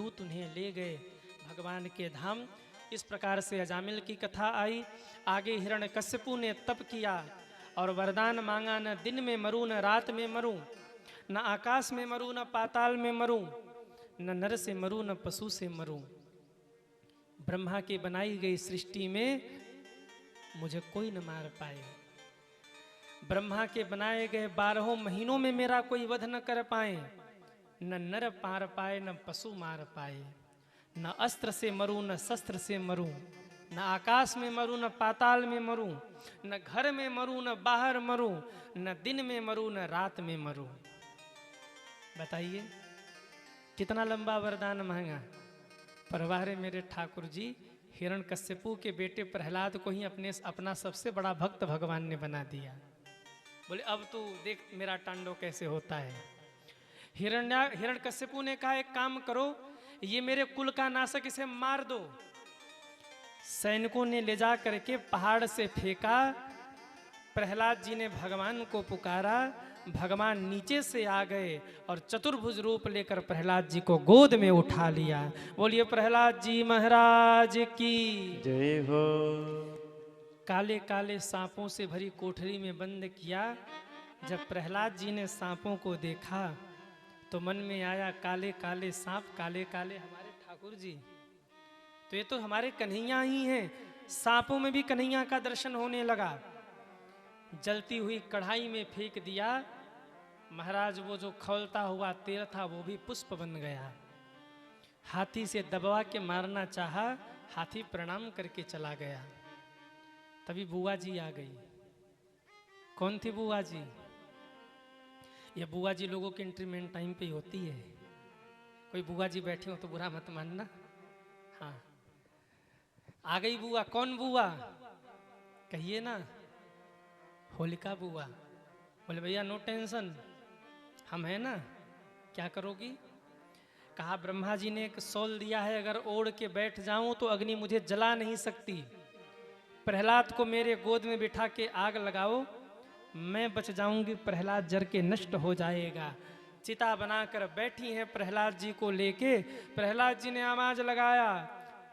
दूत उन्हें ले गए भगवान के धाम। इस प्रकार से अजामिल की कथा आई। आगे हिरण्यकश्यपु ने तप किया और वरदान मांगा, न दिन में मरूं न रात में मरूं, न आकाश में मरूं न पाताल में मरूं, न नर से मरूं न पशु से मरूं। ब्रह्मा की बनाई गई सृष्टि में मुझे कोई न मार पाए, ब्रह्मा के बनाए गए 12 महीनों में मेरा कोई वध न कर पाए, न नर मार पाए न पशु मार पाए, न अस्त्र से मरूं न शस्त्र से मरूं, न आकाश में मरूं न पाताल में मरूं, न घर में मरूं न बाहर मरूं, न दिन में मरूं न रात में मरूं। बताइए कितना लंबा वरदान मांगा। परवारे मेरे ठाकुर जी हिरण्यकश्यपु के बेटे प्रहलाद को ही अपना सबसे बड़ा भक्त भगवान ने बना दिया। बोले अब तू देख मेरा तांडव कैसे होता है। हिरण्यकश्यपु ने कहा एक काम करो, ये मेरे कुल का नाशक, इसे मार दो। सैनिकों ने ले जा करके पहाड़ से फेंका। प्रहलाद जी ने भगवान को पुकारा, भगवान नीचे से आ गए और चतुर्भुज रूप लेकर प्रहलाद जी को गोद में उठा लिया। बोलिए प्रहलाद जी महाराज की जय हो। काले काले सांपों से भरी कोठरी में बंद किया। जब प्रहलाद जी ने सांपों को देखा तो मन में आया काले काले सांप, काले काले हमारे ठाकुर जी, तो ये तो हमारे कन्हैया ही हैं। सांपों में भी कन्हैया का दर्शन होने लगा। जलती हुई कढ़ाई में फेंक दिया। महाराज वो जो खौलता हुआ तेल था वो भी पुष्प बन गया। हाथी से दबवा के मारना चाहा, हाथी प्रणाम करके चला गया। तभी बुआ जी आ गई। कौन थी बुआ जी? ये बुआ जी लोगों की एंट्री मेन टाइम पे ही होती है। कोई बुआ जी बैठे हो तो बुरा मत मानना। हाँ आ गई बुआ। कौन बुआ? कहिए ना, होलिका बुआ। बोले भैया नो टेंशन, हम हैं ना, क्या करोगी? कहा ब्रह्मा जी ने एक शॉल दिया है, अगर ओढ़ के बैठ जाऊं तो अग्नि मुझे जला नहीं सकती। प्रहलाद को मेरे गोद में बिठा के आग लगाओ, मैं बच जाऊंगी, प्रहलाद जर के नष्ट हो जाएगा। चिता बनाकर बैठी है प्रहलाद जी को लेके। प्रहलाद जी ने आवाज लगाया,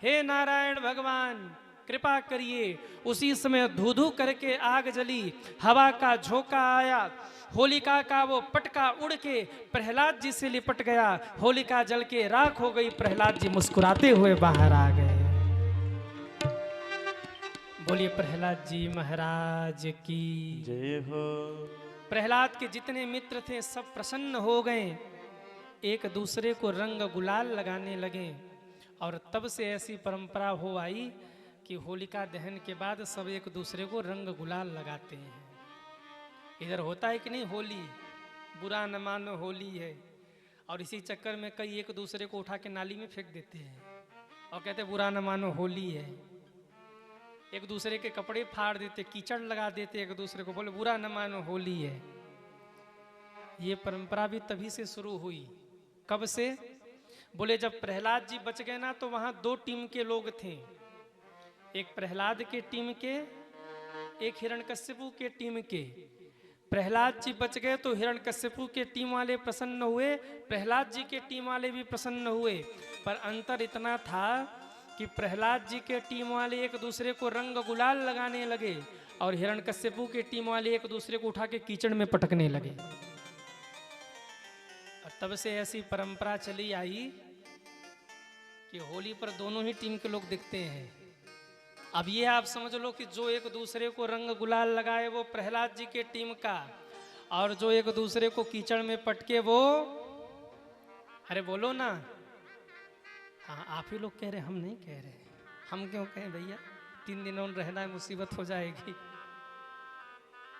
हे नारायण भगवान कृपा करिए। उसी समय धू धू करके आग जली, हवा का झोंका आया, होलिका का वो पटका उड़ के प्रहलाद जी से लिपट गया। होलिका जल के राख हो गई। प्रहलाद जी मुस्कुराते हुए बाहर आ गए। बोलिए प्रहलाद जी महाराज की जय हो। प्रहलाद के जितने मित्र थे सब प्रसन्न हो गए, एक दूसरे को रंग गुलाल लगाने लगे। और तब से ऐसी परंपरा हो आई कि होलिका दहन के बाद सब एक दूसरे को रंग गुलाल लगाते हैं। इधर होता है कि नहीं होली, बुरा न मानो होली है। और इसी चक्कर में कई एक दूसरे को उठा के नाली में फेंक देते हैं और कहते बुरा न मानो होली है। एक दूसरे के कपड़े फाड़ देते, कीचड़ लगा देते एक दूसरे को, बोले बुरा न मानो होली है। ये परंपरा भी तभी से शुरू हुई। कब से? बोले जब प्रहलाद जी बच गए ना तो वहां 2 टीम के लोग थे, एक प्रहलाद के टीम के, एक हिरण्यकश्यपु के टीम के। प्रहलाद जी बच गए तो हिरण्यकश्यपु के टीम वाले प्रसन्न हुए, प्रहलाद जी के टीम वाले भी प्रसन्न हुए। पर अंतर इतना था कि प्रहलाद जी के टीम वाले एक दूसरे को रंग गुलाल लगाने लगे और हिरण्यकश्यपु के टीम वाले एक दूसरे को उठा के कीचड़ में पटकने लगे। और तब से ऐसी परंपरा चली आई कि होली पर दोनों ही टीम के लोग दिखते हैं। अब ये आप समझ लो कि जो एक दूसरे को रंग गुलाल लगाए वो प्रहलाद जी के टीम का, और जो एक दूसरे को कीचड़ में पटके वो, अरे बोलो ना। हाँ आप ही लोग कह रहे, हम नहीं कह रहे। हम क्यों कहें भैया, 3 दिन और रहना है, मुसीबत हो जाएगी।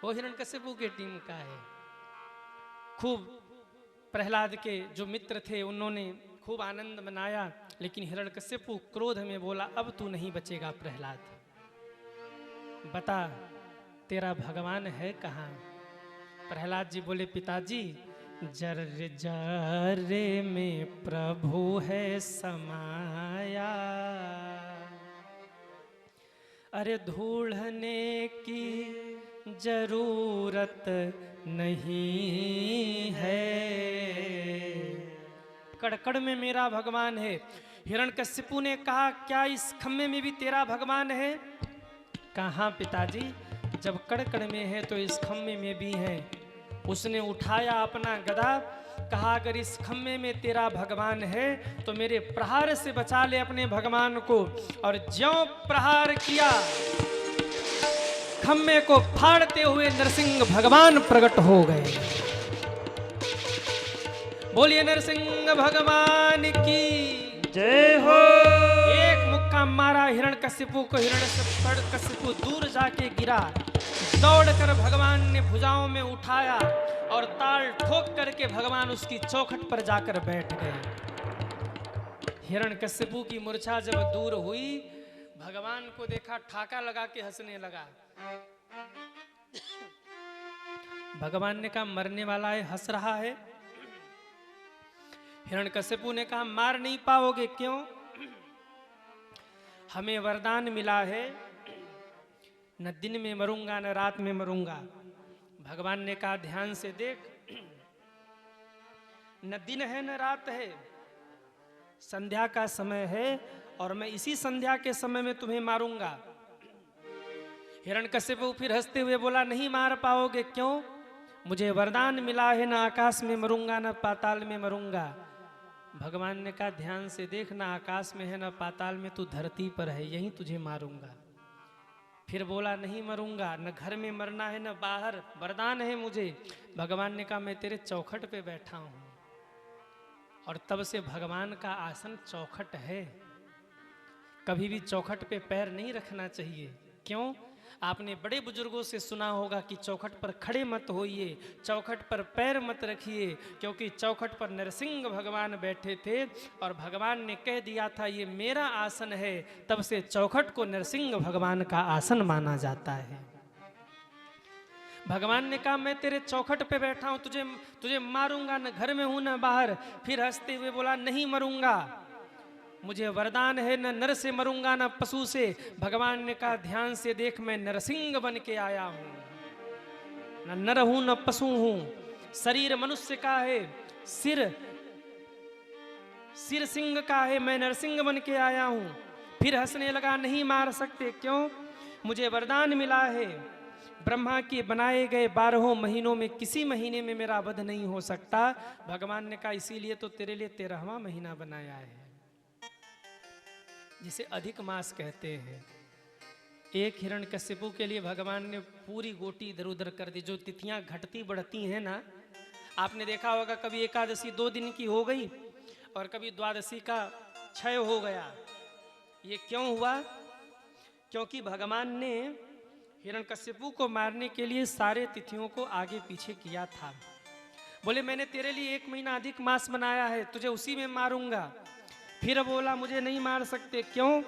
वो हिरण्यकश्यपु के टीम का है। खूब प्रहलाद के जो मित्र थे उन्होंने खूब आनंद मनाया, लेकिन हिरण्यकश्यपु क्रोध में बोला अब तू नहीं बचेगा प्रहलाद, बता तेरा भगवान है कहाँ? प्रहलाद जी बोले पिताजी जर्रे जर्रे में प्रभु है समाया, अरे ढूंढने की जरूरत नहीं है, कड़कड़ में मेरा भगवान है। हिरण्यकशिपु ने कहा, क्या इस खम्मे में भी तेरा भगवान है? कहाँ पिताजी, जब कड़कड़ में है तो इस खम्मे में भी है। उसने उठाया अपना गदा, कहा, अगर इस खम्मे में तेरा भगवान है तो मेरे प्रहार से बचा ले अपने भगवान को। और ज्यों प्रहार किया, खम्मे को फाड़ते हुए नरसिंह भगवान प्रकट हो गए। बोलिए नरसिंह भगवान की जय हो। एक मुक्का मारा हिरण्यकशिपु को। हिरण्यकशिपु दूर जाके गिरा। दौड़कर भगवान ने भुजाओं में उठाया और ताल ठोक करके भगवान उसकी चौखट पर जाकर बैठ गए। हिरण्यकशिपु की मूर्छा जब दूर हुई, भगवान को देखा, ठाका लगा के हंसने लगा। भगवान ने कहा, मरने वाला है, हंस रहा है। हिरण्यकशिपु ने कहा, मार नहीं पाओगे। क्यों? हमें वरदान मिला है, न दिन में मरूंगा न रात में मरूंगा। भगवान ने कहा, ध्यान से देख, न दिन है न रात है, संध्या का समय है और मैं इसी संध्या के समय में तुम्हें मारूंगा। हिरण्यकशिपु फिर हंसते हुए बोला, नहीं मार पाओगे। क्यों? मुझे वरदान मिला है, न आकाश में मरूंगा न पाताल में मरूंगा। भगवान ने कहा, ध्यान से देख, न आकाश में है न पाताल में, तू धरती पर है, यहीं तुझे मारूंगा। फिर बोला, नहीं मरूंगा, न घर में मरना है न बाहर, वरदान है मुझे। भगवान ने कहा, मैं तेरे चौखट पे बैठा हूं। और तब से भगवान का आसन चौखट है। कभी भी चौखट पे पैर नहीं रखना चाहिए। क्यों? आपने बड़े बुजुर्गों से सुना होगा कि चौखट पर खड़े मत होइए, चौखट पर पैर मत रखिए, क्योंकि चौखट पर नरसिंह भगवान बैठे थे और भगवान ने कह दिया था, ये मेरा आसन है। तब से चौखट को नरसिंह भगवान का आसन माना जाता है। भगवान ने कहा, मैं तेरे चौखट पे बैठा हूं, तुझे मारूंगा, न घर में हूं न बाहर। फिर हंसते हुए बोला, नहीं मरूंगा, मुझे वरदान है, न नर से मरूंगा न पशु से। भगवान ने कहा, ध्यान से देख, मैं नरसिंह बन के आया हूं, न नर हूं न पशु हूं। शरीर मनुष्य का है, सिर सिंह का है, मैं नरसिंह बन के आया हूं। फिर हंसने लगा, नहीं मार सकते। क्यों? मुझे वरदान मिला है, ब्रह्मा के बनाए गए 12 महीनों में किसी महीने में मेरा वध नहीं हो सकता। भगवान ने कहा, इसीलिए तो तेरे लिए 13वां महीना बनाया है, जिसे अधिक मास कहते हैं। एक हिरण्यकशिपु के लिए भगवान ने पूरी गोटी इधर उधर कर दी। जो तिथियां घटती बढ़ती हैं ना, आपने देखा होगा, कभी एकादशी 2 दिन की हो गई और कभी द्वादशी का क्षय हो गया। ये क्यों हुआ? क्योंकि भगवान ने हिरण्यकशिपु को मारने के लिए सारे तिथियों को आगे पीछे किया था। बोले, मैंने तेरे लिए 1 महीना अधिक मास बनाया है, तुझे उसी में मारूंगा। फिर बोला, मुझे नहीं मार सकते। क्यों?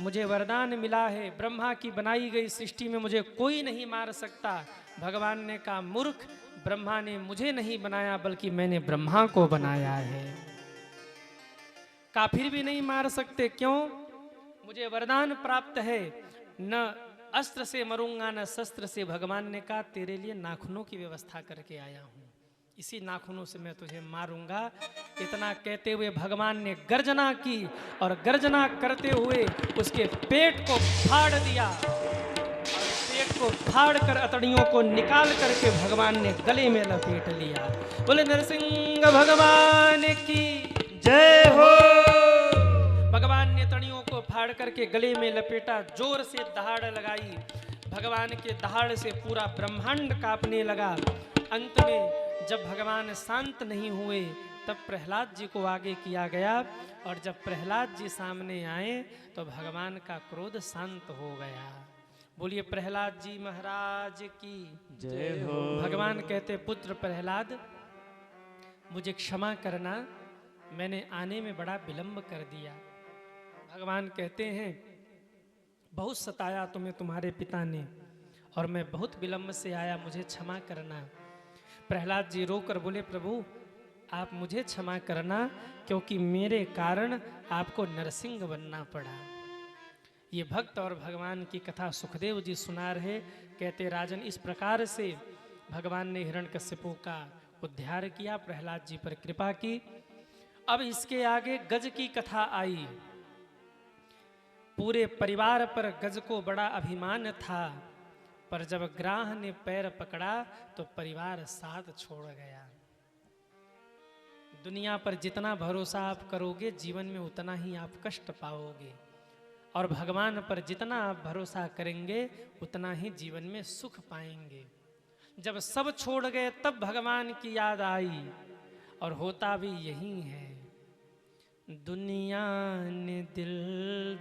मुझे वरदान मिला है, ब्रह्मा की बनाई गई सृष्टि में मुझे कोई नहीं मार सकता। भगवान ने कहा, मूर्ख, ब्रह्मा ने मुझे नहीं बनाया, बल्कि मैंने ब्रह्मा को बनाया है। कहा, फिर भी नहीं मार सकते। क्यों? मुझे वरदान प्राप्त है, न अस्त्र से मरूंगा न शस्त्र से। भगवान ने कहा, तेरे लिए नाखूनों की व्यवस्था करके आया हूं, इसी नाखूनों से मैं तुझे मारूंगा। इतना कहते हुए भगवान ने गर्जना की और गर्जना करते हुए उसके पेट को फाड़ दिया। और पेट को फाड़ कर अतड़ियों को निकाल करके भगवान ने गले में लपेट लिया। बोले नरसिंह भगवान की जय हो। भगवान ने तड़ियों को फाड़ करके गले में लपेटा, जोर से दहाड़ लगाई। भगवान के दहाड़ से पूरा ब्रह्मांड कांपने लगा। अंत में जब भगवान शांत नहीं हुए, तब प्रहलाद जी को आगे किया गया। और जब प्रहलाद जी सामने आए तो भगवान का क्रोध शांत हो गया। बोलिए प्रहलाद जी महाराज की जय हो। भगवान कहते, पुत्र प्रहलाद, मुझे क्षमा करना, मैंने आने में बड़ा विलंब कर दिया। भगवान कहते हैं, बहुत सताया तुम्हें तुम्हारे पिता ने और मैं बहुत विलंब से आया, मुझे क्षमा करना। प्रहलाद जी रोकर बोले, प्रभु आप मुझे क्षमा करना, क्योंकि मेरे कारण आपको नरसिंह बनना पड़ा। ये भक्त और भगवान की कथा सुखदेव जी सुना रहे। कहते, राजन, इस प्रकार से भगवान ने हिरण्यकशिपु का उद्धार किया, प्रहलाद जी पर कृपा की। अब इसके आगे गज की कथा आई। पूरे परिवार पर गज को बड़ा अभिमान था, पर जब ग्राह ने पैर पकड़ा तो परिवार साथ छोड़ गया। दुनिया पर जितना भरोसा आप करोगे जीवन में उतना ही आप कष्ट पाओगे, और भगवान पर जितना आप भरोसा करेंगे उतना ही जीवन में सुख पाएंगे। जब सब छोड़ गए तब भगवान की याद आई, और होता भी यही है। दुनिया ने दिल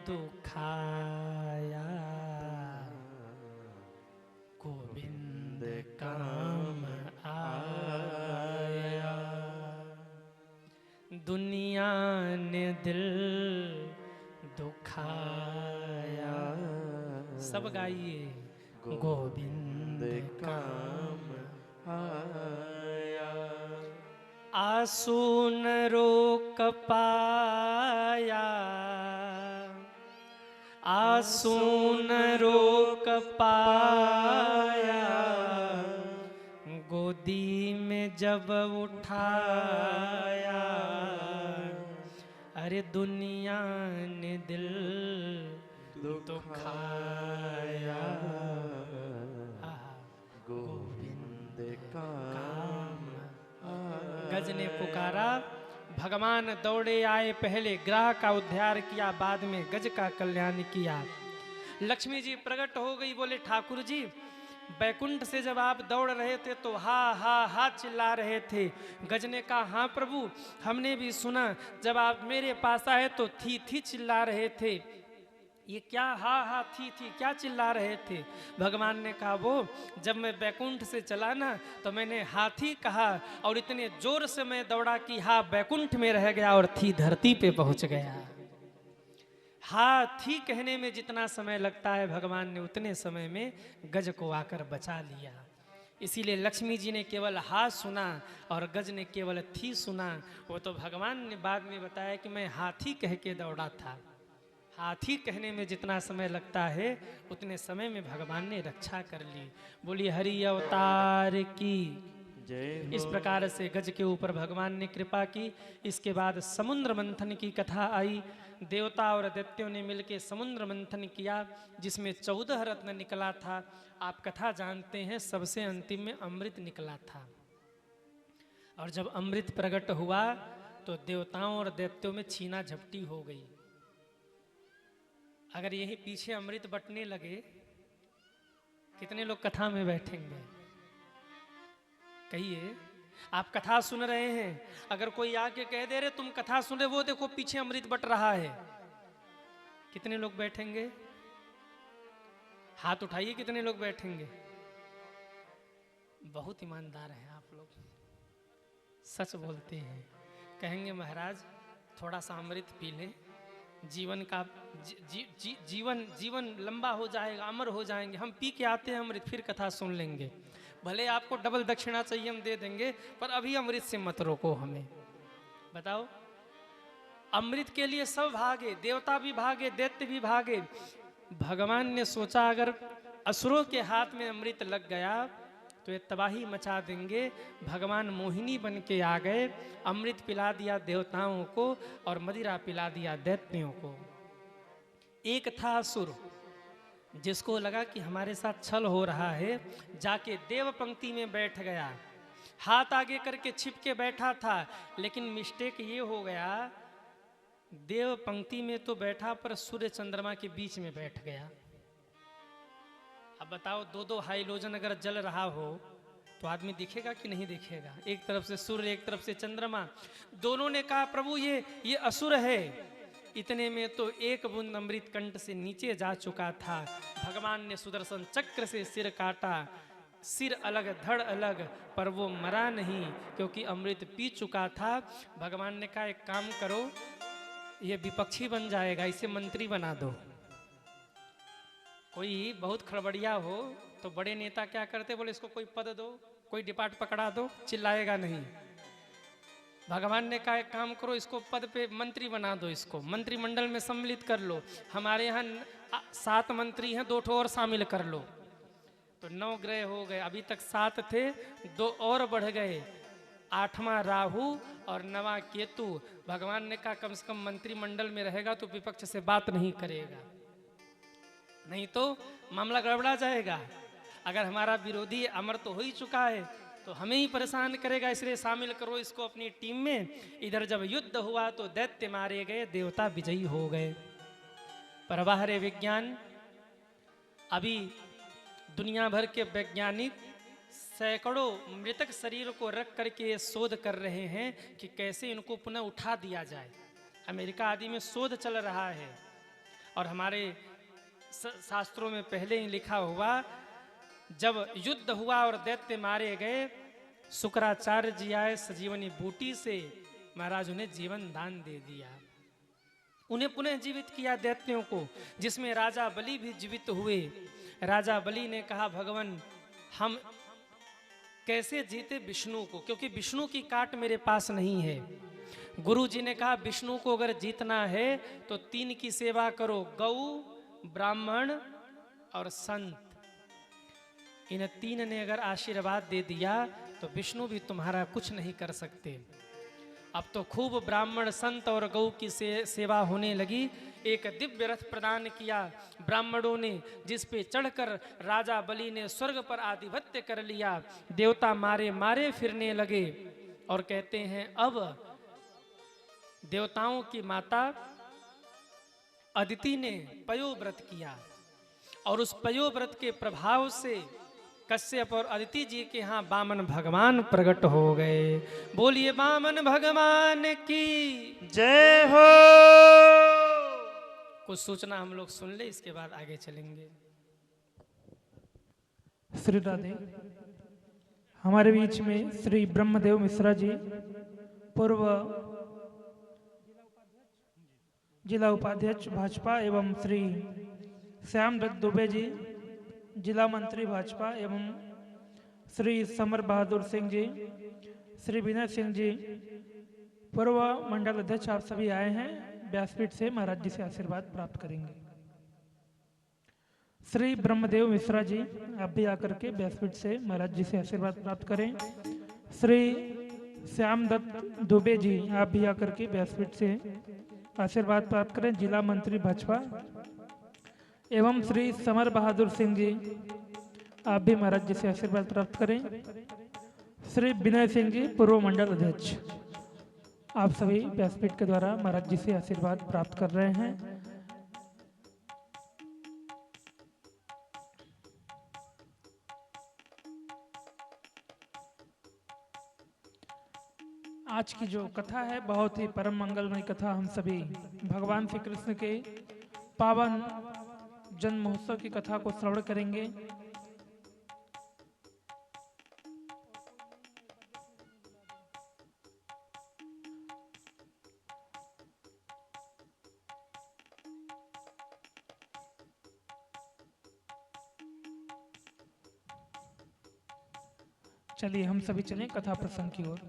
दुखाया, गोविंद काम आया। दुनिया ने दिल दुखाया, सब गाइए, गोविंद काम आया। आंसू न रोक पाया, आंसू न रोक पाया, गोदी में जब उठाया, अरे दुनिया ने दिल दुखाया। गोविंद काम गज ने पुकारा, भगवान दौड़े आए, पहले ग्राह का उद्धार किया, बाद में गज का कल्याण किया। लक्ष्मी जी प्रकट हो गई, बोले ठाकुर जी बैकुंठ से जब आप दौड़ रहे थे तो हा हा हा चिल्ला रहे थे। गज ने कहा हाँ प्रभु, हमने भी सुना, जब आप मेरे पास आए तो थी चिल्ला रहे थे। ये क्या हा हा थी क्या चिल्ला रहे थे? भगवान ने कहा वो जब मैं बैकुंठ से चला ना तो मैंने हाथी कहा, और इतने जोर से मैं दौड़ा कि हा बैकुंठ में रह गया और थी धरती पे पहुंच गया। हाथी कहने में जितना समय लगता है भगवान ने उतने समय में गज को आकर बचा लिया। इसीलिए लक्ष्मी जी ने केवल हा सुना और गज ने केवल थी सुना। वो तो भगवान ने बाद में बताया कि मैं हाथी कह के दौड़ा था। हाथी कहने में जितना समय लगता है उतने समय में भगवान ने रक्षा कर ली। बोली हरि अवतार की जय इस हो। प्रकार से गज के ऊपर भगवान ने कृपा की। इसके बाद समुद्र मंथन की कथा आई। देवता और दैत्यों ने मिलकर समुद्र मंथन किया, जिसमें 14 रत्न निकला था। आप कथा जानते हैं, सबसे अंतिम में अमृत निकला था। और जब अमृत प्रकट हुआ तो देवताओं और दैत्यों में छीना झपटी हो गई। अगर यही पीछे अमृत बंटने लगे, कितने लोग कथा में बैठेंगे? कहिए, आप कथा सुन रहे हैं, अगर कोई आके कह दे रहे तुम कथा सुन रहे, वो देखो पीछे अमृत बट रहा है, कितने लोग बैठेंगे? हाथ उठाइए, कितने लोग बैठेंगे? बहुत ईमानदार हैं आप लोग, सच बोलते हैं। कहेंगे महाराज थोड़ा सा अमृत पी लें, जीवन का जीवन लंबा हो जाएगा, अमर हो जाएंगे। हम पी के आते हैं अमृत, फिर कथा सुन लेंगे। भले आपको डबल दक्षिणा चाहिए हम दे देंगे, पर अभी अमृत से मत रोको हमें। बताओ, अमृत के लिए सब भागे, देवता भी भागे, दैत्य भी भागे। भगवान ने सोचा अगर असुरों के हाथ में अमृत लग गया तो ये तबाही मचा देंगे। भगवान मोहिनी बन के आ गए, अमृत पिला दिया देवताओं को और मदिरा पिला दिया दैत्यों को। एक था असुर, जिसको लगा कि हमारे साथ छल हो रहा है, जाके देव पंक्ति में बैठ गया। हाथ आगे करके छिप के बैठा था, लेकिन मिस्टेक ये हो गया, देव पंक्ति में तो बैठा पर सूर्य चंद्रमा के बीच में बैठ गया। अब बताओ, दो हाइलोजन अगर जल रहा हो तो आदमी दिखेगा कि नहीं दिखेगा? एक तरफ से सूर्य, एक तरफ से चंद्रमा। दोनों ने कहा प्रभु ये असुर है। इतने में तो एक बूंद अमृत कंठ से नीचे जा चुका था। भगवान ने सुदर्शन चक्र से सिर काटा, सिर अलग धड़ अलग, पर वो मरा नहीं क्योंकि अमृत पी चुका था। भगवान ने कहा एक काम करो, ये विपक्षी बन जाएगा, इसे मंत्री बना दो। कोई बहुत खड़बड़िया हो तो बड़े नेता क्या करते, बोले इसको कोई पद दो, कोई डिपार्ट पकड़ा दो, चिल्लाएगा नहीं। भगवान ने कहा एक काम करो, इसको पद पे मंत्री बना दो, इसको मंत्रिमंडल में सम्मिलित कर लो। हमारे यहाँ 7 मंत्री हैं, 2 और शामिल कर लो। तो 9 ग्रह हो गए, अभी तक 7 थे, 2 और बढ़ गए। 8वां राहु और 9वां केतु। भगवान ने कहा कम से कम मंत्रिमंडल में रहेगा तो विपक्ष से बात नहीं करेगा, नहीं तो मामला गड़बड़ा जाएगा। अगर हमारा विरोधी अमर तो हो ही चुका है तो हमें ही परेशान करेगा, इसलिए शामिल करो इसको अपनी टीम में। इधर जब युद्ध हुआ तो दैत्य मारे गए, देवता विजयी हो गए। पर वाह रे विज्ञान, अभी दुनिया भर के वैज्ञानिक सैकड़ों मृतक शरीर को रख करके शोध कर रहे हैं कि कैसे इनको पुनः उठा दिया जाए। अमेरिका आदि में शोध चल रहा है और हमारे शास्त्रों में पहले ही लिखा हुआ, जब युद्ध हुआ और दैत्य मारे गए, शुक्राचार्य जी आए सजीवनी बूटी से, महाराज उन्हें जीवन दान दे दिया, उन्हें पुनः जीवित किया दैत्यों को, जिसमें राजा बलि भी जीवित हुए। राजा बलि ने कहा भगवान हम कैसे जीते विष्णु को, क्योंकि विष्णु की काट मेरे पास नहीं है। गुरु जी ने कहा विष्णु को अगर जीतना है तो 3 की सेवा करो, गौ, ब्राह्मण और संत। इन 3 ने अगर आशीर्वाद दे दिया तो विष्णु भी तुम्हारा कुछ नहीं कर सकते। अब तो खूब ब्राह्मण, संत और गौ की सेवा होने लगी। एक दिव्य रथ प्रदान किया ब्राह्मणों ने, जिस पे चढ़कर राजा बलि ने स्वर्ग पर आधिपत्य कर लिया। देवता मारे मारे फिरने लगे और कहते हैं अब देवताओं की माता अदिति ने पयोव्रत किया और उस पयोव्रत के प्रभाव से कश्यप और अदिति जी के यहाँ वामन भगवान प्रकट हो गए। बोलिए वामन भगवान की जय हो। कुछ सूचना हम लोग सुन ले, इसके बाद आगे चलेंगे। श्री राधे। हमारे बीच में श्री ब्रह्मदेव मिश्रा जी, पूर्व जिला उपाध्यक्ष भाजपा, एवं श्री श्याम दत्त दुबे जी, जिला मंत्री भाजपा, एवं श्री समर बहादुर सिंह जी, श्री विनय सिंह जी, पूर्व मंडल अध्यक्ष, आप सभी आए हैं। व्यासपीठ से महाराज जी से आशीर्वाद प्राप्त करेंगे। श्री ब्रह्मदेव मिश्रा जी, आप भी आकर के व्यासपीठ से महाराज जी से आशीर्वाद प्राप्त करें। श्री श्याम दत्त दुबे जी, आप भी आकर के व्यासपीठ से आशीर्वाद प्राप्त करें, जिला मंत्री भाजपा। एवं श्री समर बहादुर सिंह जी, आप भी महाराज जी से आशीर्वाद प्राप्त करें। श्री विनय सिंह जी, पूर्व मंडल अध्यक्ष, आप सभी व्यासपीठ के द्वारा महाराज जी से आशीर्वाद प्राप्त कर रहे हैं। आज की जो कथा है बहुत ही परम मंगलमय कथा। हम सभी भगवान श्री कृष्ण के पावन जन्म महोत्सव की कथा को श्रवण करेंगे। चलिए हम सभी चलें कथा प्रसंग की ओर।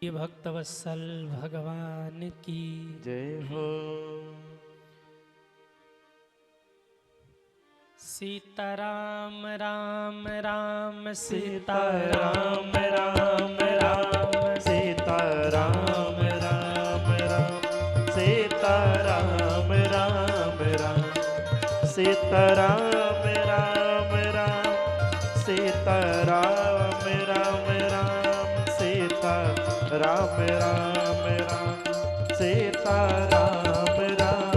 ये भक्तवत्सल भगवान की जय हो। सीताराम राम राम सीताराम राम राम सीताराम राम राम सीताराम राम राम सीताराम राम राम सीताराम राम राम सीता राम राम राम सीताराम राम राम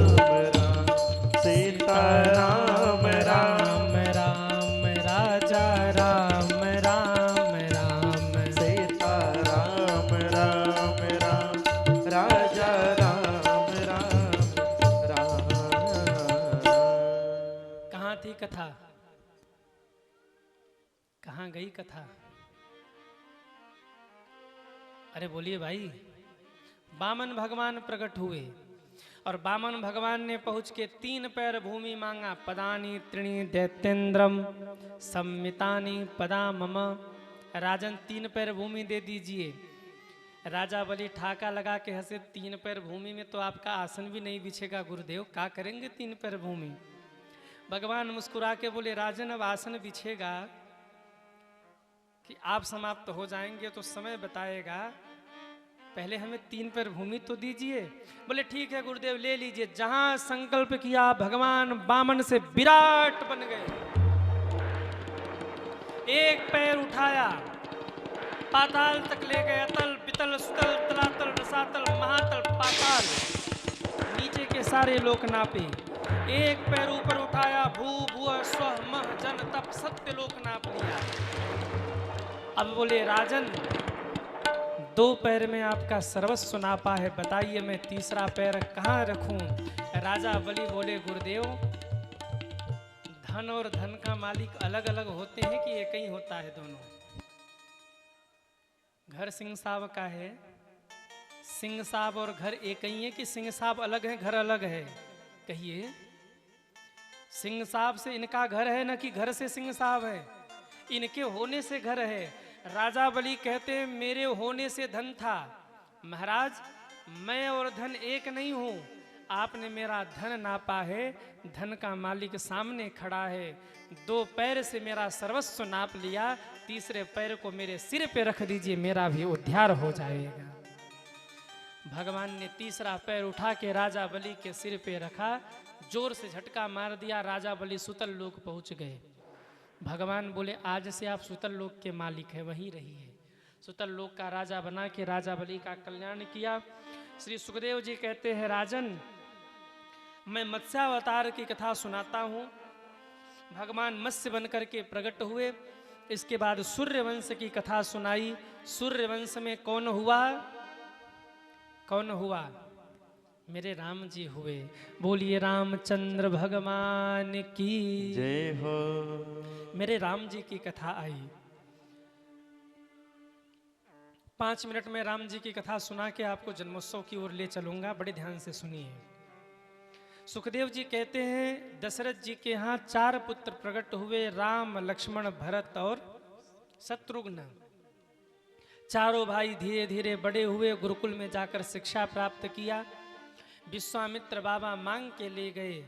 सीताराम राम राम राजा राम राम राम सीताराम राम राम राजा राम राम राम। कहाँ थी कथा, कहाँ गई कथा? अरे बोलिए भाई। वामन भगवान प्रकट हुए और वामन भगवान ने पहुंच के 3 पैर भूमि मांगा। पदानी त्रिणी दैत्येन्द्रम सम्मितानि पदा मम। राजन 3 पैर भूमि दे दीजिए। राजा बलि ठाका लगा के हंसे, 3 पैर भूमि में तो आपका आसन भी नहीं बिछेगा गुरुदेव, क्या करेंगे 3 पैर भूमि। भगवान मुस्कुरा के बोले, राजन अब आसन बिछेगा कि आप समाप्त हो जाएंगे तो समय बताएगा, पहले हमें 3 पैर भूमि तो दीजिए। बोले ठीक है गुरुदेव ले लीजिए। जहां संकल्प किया भगवान वामन से विराट बन गए। एक पैर उठाया, पाताल तक ले गए, अतल पितल सुतल तलातल रसातल महातल पाताल, नीचे के सारे लोक नापे। एक पैर ऊपर उठाया, भू भुव स्व मह जन तप सत्य लोक नाप लिया। अब बोले राजन 2 पैर में आपका सर्वस्व नापा है, बताइए मैं तीसरा पैर कहाँ रखूं। राजा बलि बोले गुरुदेव धन और धन का मालिक अलग अलग होते हैं कि एक ही होता है दोनों। घर सिंह साहब का है, सिंह साहब और घर एक ही है कि सिंह साहब अलग है घर अलग है। कहिए सिंह साहब से इनका घर है ना कि घर से सिंह साहब है, इनके होने से घर है। राजा बलि कहते हैं मेरे होने से धन था। महाराज मैं और धन एक नहीं हूं, आपने मेरा धन नापा है, धन का मालिक सामने खड़ा है। 2 पैर से मेरा सर्वस्व नाप लिया, तीसरे पैर को मेरे सिर पे रख दीजिए, मेरा भी उद्धार हो जाएगा। भगवान ने तीसरा पैर उठा के राजा बलि के सिर पे रखा, जोर से झटका मार दिया, राजा बलि सुतल लोक पहुंच गए। भगवान बोले आज से आप सुतल लोक के मालिक है, वहीं रहिए। सुतल लोक का राजा बना के राजा बलि का कल्याण किया। श्री सुखदेव जी कहते हैं राजन मैं मत्स्यावतार की कथा सुनाता हूँ। भगवान मत्स्य बनकर के प्रकट हुए, इसके बाद सूर्यवंश की कथा सुनाई। सूर्यवंश में कौन हुआ? कौन हुआ? मेरे राम जी हुए। बोलिए रामचंद्र भगवान की जय हो। मेरे राम जी की कथा आई। 5 मिनट में राम जी की कथा सुना के आपको जन्मोत्सव की ओर ले चलूंगा, बड़े ध्यान से सुनिए। सुखदेव जी कहते हैं दशरथ जी के यहाँ 4 पुत्र प्रकट हुए, राम लक्ष्मण भरत और शत्रुघ्न। चारों भाई धीरे धीरे बड़े हुए, गुरुकुल में जाकर शिक्षा प्राप्त किया। विश्वामित्र बाबा मांग के ले गए।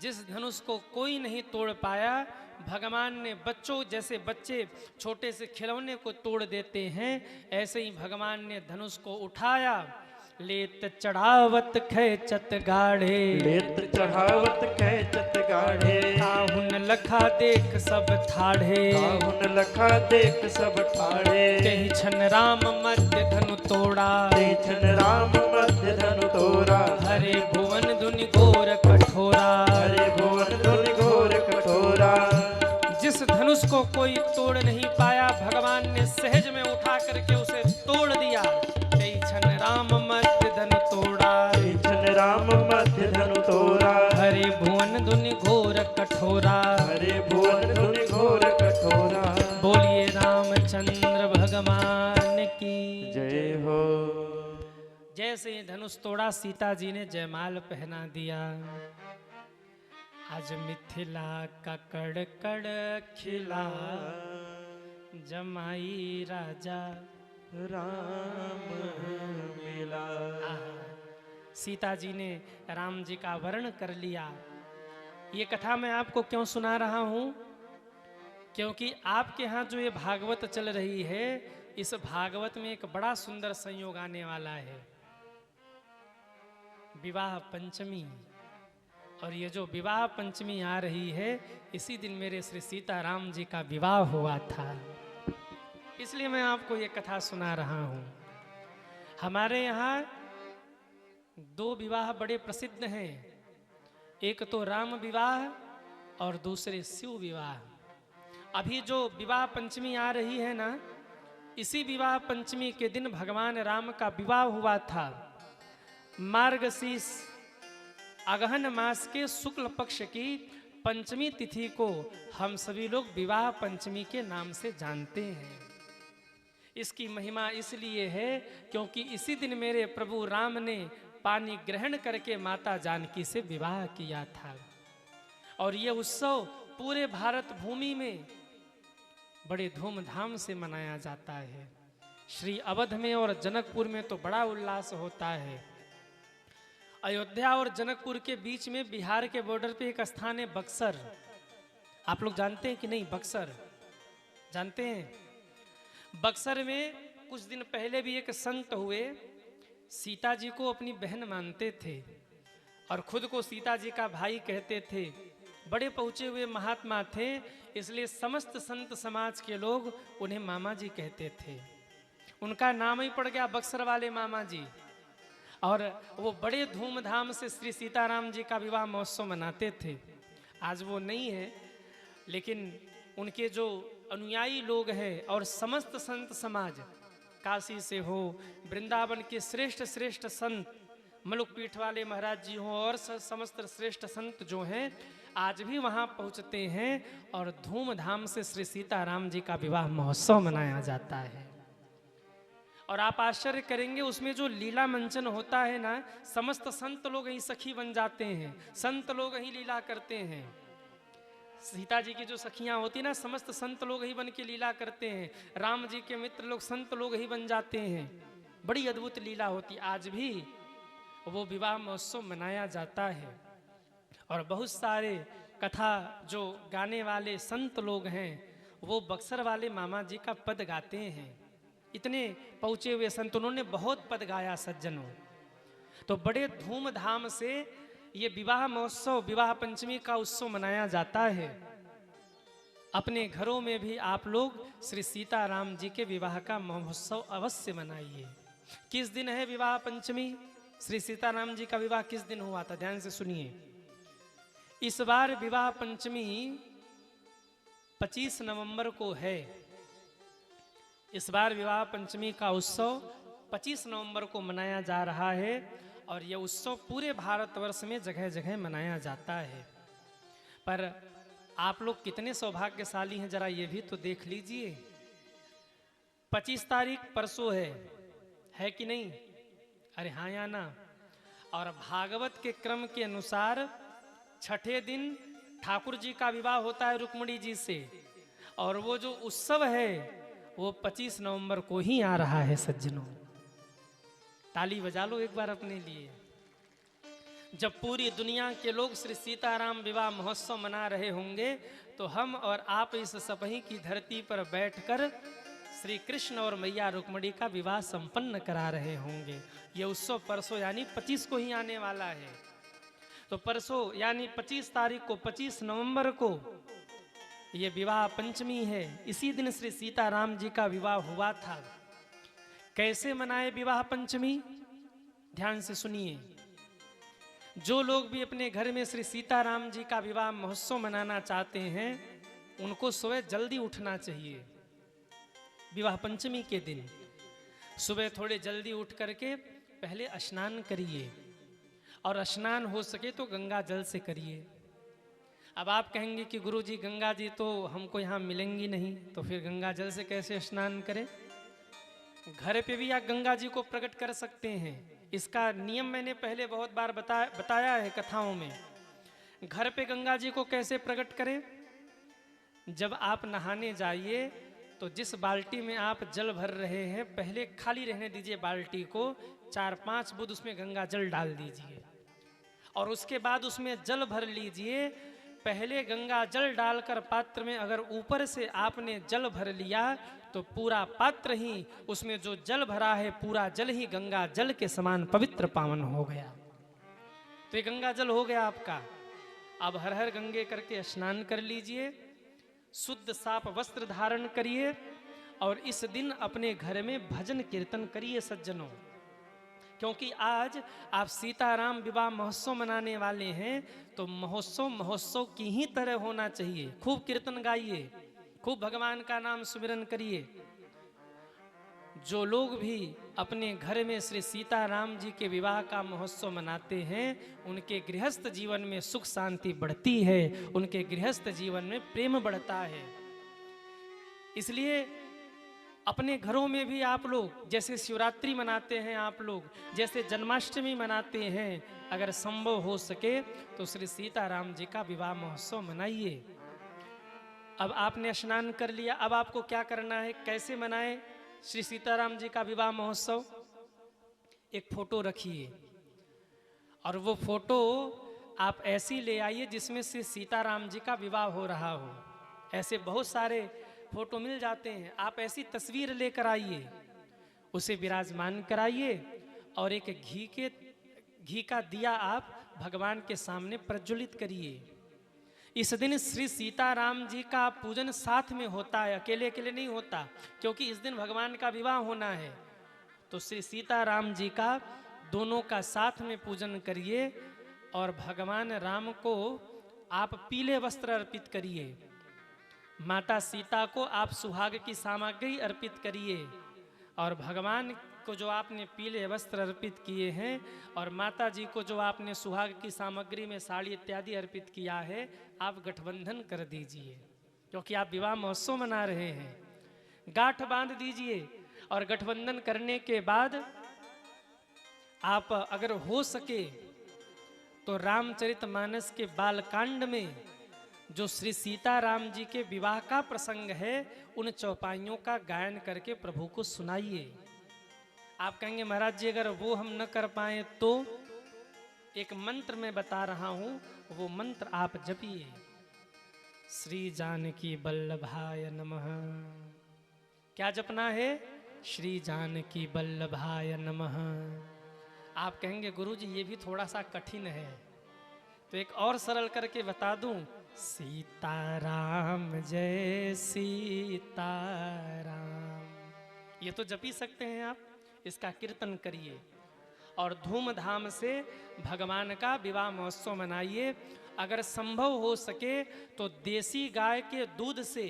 जिस धनुष को कोई नहीं तोड़ पाया, भगवान ने बच्चों जैसे बच्चे छोटे से खिलौने को तोड़ देते हैं, ऐसे ही भगवान ने धनुष को उठाया। लेत चढ़ावत खेचत गाढ़े, लेत चढ़ावत खेचत गाढ़े, ताहुन लखा देख सब ठाढ़े, ताहुन लखा देख सब ठाढ़े। तेहि छन राम मध्य धनु तोड़ा, तेहि छन राम मध्य धनु तोड़ा। हरे भुवन धुनि घोर कठोरा, हरे भुवन धुनि घोर कठोरा। जिस धनुष को कोई तोड़ नहीं पाया, भगवान ने सहज में उठा करके उसे तोड़ दिया। तेहि छन राम मध्य धनु तोड़ा, तेहि छन राम मध्य धनु तोड़ा। हरे भुवन धुनि घोर कठोरा, हरे भुवन धुनि घोर कठोरा। बोलिए रामचंद्र भगवान की जय हो। जैसे ही धनुष तोड़ा, सीता जी ने जयमाल पहना दिया। आज मिथिला का कड़ कड़ खिला, जमाई राजा राम मिला। सीता जी ने राम जी का वर्ण कर लिया। ये कथा मैं आपको क्यों सुना रहा हूं? क्योंकि आपके यहाँ जो ये भागवत चल रही है, इस भागवत में एक बड़ा सुंदर संयोग आने वाला है, विवाह पंचमी। और ये जो विवाह पंचमी आ रही है, इसी दिन मेरे श्री सीताराम जी का विवाह हुआ था, इसलिए मैं आपको ये कथा सुना रहा हूं। हमारे यहाँ 2 विवाह बड़े प्रसिद्ध हैं, एक तो राम विवाह और दूसरे शिव विवाह। अभी जो विवाह पंचमी आ रही है ना, इसी विवाह पंचमी के दिन भगवान राम का विवाह हुआ था। मार्गशीर्ष अगहन मास के शुक्ल पक्ष की पंचमी तिथि को हम सभी लोग विवाह पंचमी के नाम से जानते हैं। इसकी महिमा इसलिए है क्योंकि इसी दिन मेरे प्रभु राम ने पानी ग्रहण करके माता जानकी से विवाह किया था। और यह उत्सव पूरे भारत भूमि में बड़े धूमधाम से मनाया जाता है। श्री अवध में और जनकपुर में तो बड़ा उल्लास होता है। अयोध्या और जनकपुर के बीच में बिहार के बॉर्डर पे एक स्थान है बक्सर। आप लोग जानते हैं कि नहीं? बक्सर जानते हैं? बक्सर में कुछ दिन पहले भी एक संत हुए, सीता जी को अपनी बहन मानते थे और खुद को सीता जी का भाई कहते थे। बड़े पहुँचे हुए महात्मा थे, इसलिए समस्त संत समाज के लोग उन्हें मामा जी कहते थे। उनका नाम ही पड़ गया बक्सर वाले मामा जी। और वो बड़े धूमधाम से श्री सीताराम जी का विवाह महोत्सव मनाते थे। आज वो नहीं है, लेकिन उनके जो अनुयायी लोग हैं और समस्त संत समाज, काशी से हो, वृंदावन के श्रेष्ठ श्रेष्ठ संत मलुक पीठ वाले महाराज जी हों और समस्त श्रेष्ठ संत जो हैं, आज भी वहाँ पहुँचते हैं और धूमधाम से श्री सीताराम जी का विवाह महोत्सव मनाया जाता है। और आप आश्चर्य करेंगे, उसमें जो लीला मंचन होता है ना, समस्त संत लोग यही सखी बन जाते हैं, संत लोग यही लीला करते हैं। सीता जी की जो सखियां होती ना, समस्त संत लोग ही बन के लीला करते हैं। राम जी के मित्र लोग संत लोग ही बन जाते हैं। बड़ी अद्भुत लीला होती। आज भी वो विवाह महोत्सव मनाया जाता है और बहुत सारे कथा जो गाने वाले संत लोग हैं वो बक्सर वाले मामा जी का पद गाते हैं। इतने पहुँचे हुए संत, उन्होंने बहुत पद गाया सज्जनों। तो बड़े धूमधाम से ये विवाह महोत्सव, विवाह पंचमी का उत्सव मनाया जाता है। अपने घरों में भी आप लोग श्री सीताराम जी के विवाह का महोत्सव अवश्य मनाइए। किस दिन है विवाह पंचमी? श्री सीताराम जी का विवाह किस दिन हुआ था? ध्यान से सुनिए। इस बार विवाह पंचमी 25 नवंबर को है। इस बार विवाह पंचमी का उत्सव 25 नवंबर को मनाया जा रहा है और यह उत्सव पूरे भारतवर्ष में जगह जगह मनाया जाता है। पर आप लोग कितने सौभाग्यशाली हैं, जरा ये भी तो देख लीजिए। 25 तारीख परसों है कि नहीं? अरे हाँ या ना? और भागवत के क्रम के अनुसार छठे दिन ठाकुर जी का विवाह होता है रुक्मिणी जी से, और वो जो उत्सव है वो 25 नवंबर को ही आ रहा है सज्जनों। ताली बजा लो एक बार अपने लिए। जब पूरी दुनिया के लोग श्री सीताराम विवाह महोत्सव मना रहे होंगे, तो हम और आप इस सपही की धरती पर बैठकर श्री कृष्ण और मैया रुक्मिणी का विवाह संपन्न करा रहे होंगे। ये उत्सव परसों यानी 25 को ही आने वाला है। तो परसों यानी 25 तारीख को, 25 नवंबर को ये विवाह पंचमी है। इसी दिन श्री सीताराम जी का विवाह हुआ था। कैसे मनाए विवाह पंचमी? ध्यान से सुनिए। जो लोग भी अपने घर में श्री सीताराम जी का विवाह महोत्सव मनाना चाहते हैं, उनको सुबह जल्दी उठना चाहिए। विवाह पंचमी के दिन सुबह थोड़े जल्दी उठ करके पहले स्नान करिए, और स्नान हो सके तो गंगा जल से करिए। अब आप कहेंगे कि गुरुजी गंगा जी तो हमको यहाँ मिलेंगी नहीं, तो फिर गंगा जल से कैसे स्नान करें? घर पे भी आप गंगा जी को प्रकट कर सकते हैं। इसका नियम मैंने पहले बहुत बार बताया है कथाओं में। घर पे गंगा जी को कैसे प्रकट करें? जब आप नहाने जाइए तो जिस बाल्टी में आप जल भर रहे हैं, पहले खाली रहने दीजिए बाल्टी को। 4-5 बूंद उसमें गंगा जल डाल दीजिए और उसके बाद उसमें जल भर लीजिए। पहले गंगा जल डालकर पात्र में अगर ऊपर से आपने जल भर लिया तो पूरा पात्र ही, उसमें जो जल भरा है पूरा जल ही गंगा जल के समान पवित्र पावन हो गया। तो ये गंगा जल हो गया आपका। अब हर हर गंगे करके स्नान कर लीजिए, शुद्ध साफ वस्त्र धारण करिए और इस दिन अपने घर में भजन कीर्तन करिए सज्जनों। क्योंकि आज आप सीताराम विवाह महोत्सव मनाने वाले हैं, तो महोत्सव की ही तरह होना चाहिए। खूब कीर्तन गाइए, खूब भगवान का नाम सुमिरन करिए। जो लोग भी अपने घर में श्री सीताराम जी के विवाह का महोत्सव मनाते हैं, उनके गृहस्थ जीवन में सुख शांति बढ़ती है, उनके गृहस्थ जीवन में प्रेम बढ़ता है। इसलिए अपने घरों में भी आप लोग जैसे शिवरात्रि मनाते हैं, आप लोग जैसे जन्माष्टमी मनाते हैं, अगर संभव हो सके तो श्री सीताराम जी का विवाह महोत्सव मनाइए। अब आपने स्नान कर लिया, अब आपको क्या करना है, कैसे मनाएं? श्री सीताराम जी का विवाह महोत्सव, एक फोटो रखिए और वो फोटो आप ऐसी ले आइए जिसमें से सीताराम जी का विवाह हो रहा हो। ऐसे बहुत सारे फोटो मिल जाते हैं, आप ऐसी तस्वीर लेकर आइए, उसे विराजमान कराइए और एक घी का दिया आप भगवान के सामने प्रज्वलित करिए। इस दिन श्री सीताराम जी का पूजन साथ में होता है, अकेले अकेले नहीं होता, क्योंकि इस दिन भगवान का विवाह होना है। तो श्री सीताराम जी का दोनों का साथ में पूजन करिए और भगवान राम को आप पीले वस्त्र अर्पित करिए, माता सीता को आप सुहाग की सामग्री अर्पित करिए और भगवान को जो आपने पीले वस्त्र अर्पित किए हैं और माता जी को जो आपने सुहाग की सामग्री में साड़ी इत्यादि अर्पित किया है, आप गठबंधन कर दीजिए, क्योंकि आप विवाह महोत्सव मना रहे हैं। गांठ बांध दीजिए और गठबंधन करने के बाद आप अगर हो सके तो रामचरितमानस के बालकांड में जो श्री सीताराम जी के विवाह का प्रसंग है, उन चौपाइयों का गायन करके प्रभु को सुनाइए। आप कहेंगे महाराज जी अगर वो हम न कर पाए तो एक मंत्र मैं बता रहा हूं, वो मंत्र आप जपिए। श्री जानकी वल्लभाय नमः। क्या जपना है? श्री जानकी वल्लभाय नमः। आप कहेंगे गुरुजी ये भी थोड़ा सा कठिन है, तो एक और सरल करके बता दूं, सीताराम जय सीताराम। ये तो जप ही सकते हैं आप, इसका कीर्तन करिए और धूमधाम से भगवान का विवाह महोत्सव मनाइए। अगर संभव हो सके तो देसी गाय के दूध से